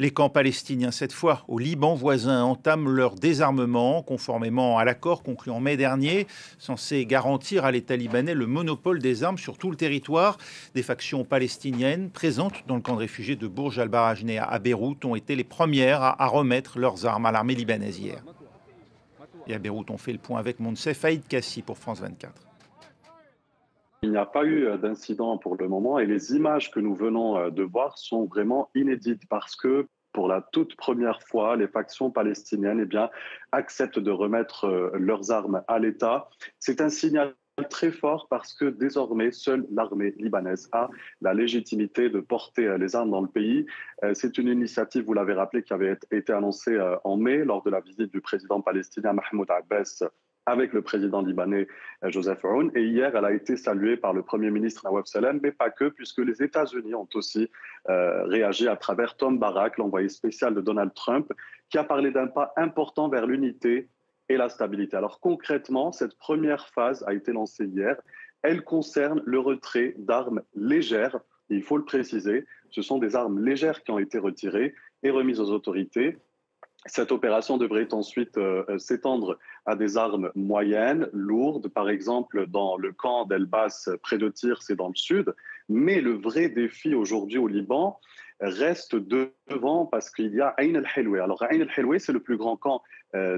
Les camps palestiniens, cette fois au Liban voisin, entament leur désarmement, conformément à l'accord conclu en mai dernier, censé garantir à l'État libanais le monopole des armes sur tout le territoire. Des factions palestiniennes présentes dans le camp de réfugiés de Bourj al-Barajneh à Beyrouth ont été les premières à remettre leurs armes à l'armée libanaise hier. Et à Beyrouth, on fait le point avec Monsef Aïd Kassi pour France 24. Il n'y a pas eu d'incident pour le moment et les images que nous venons de voir sont vraiment inédites parce que pour la toute première fois, les factions palestiniennes acceptent de remettre leurs armes à l'État. C'est un signal très fort parce que désormais, seule l'armée libanaise a la légitimité de porter les armes dans le pays. C'est une initiative, vous l'avez rappelé, qui avait été annoncée en mai lors de la visite du président palestinien Mahmoud Abbas avec le président libanais Joseph Aoun. Et hier, elle a été saluée par le Premier ministre Nawaf Salem, mais pas que, puisque les États-Unis ont aussi réagi à travers Tom Barrack, l'envoyé spécial de Donald Trump, qui a parlé d'un pas important vers l'unité et la stabilité. Alors concrètement, cette première phase a été lancée hier. Elle concerne le retrait d'armes légères. Et il faut le préciser, ce sont des armes légères qui ont été retirées et remises aux autorités. Cette opération devrait ensuite s'étendre à des armes moyennes, lourdes, par exemple dans le camp d'Elbas, près de Tyr, c'est dans le sud. Mais le vrai défi aujourd'hui au Liban reste devant parce qu'il y a Ain el-Helwe. Alors Ain el-Helwe, c'est le plus grand camp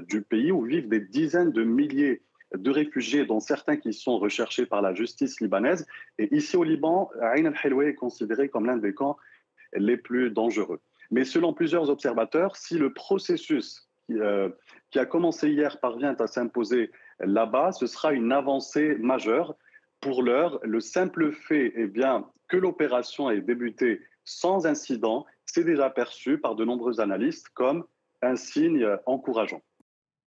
du pays où vivent des dizaines de milliers de réfugiés, dont certains qui sont recherchés par la justice libanaise. Et ici au Liban, Ain el-Helwe est considéré comme l'un des camps les plus dangereux. Mais selon plusieurs observateurs, si le processus qui a commencé hier parvient à s'imposer là-bas, ce sera une avancée majeure. Pour l'heure, le simple fait que l'opération ait débuté sans incident, c'est déjà perçu par de nombreux analystes comme un signe encourageant.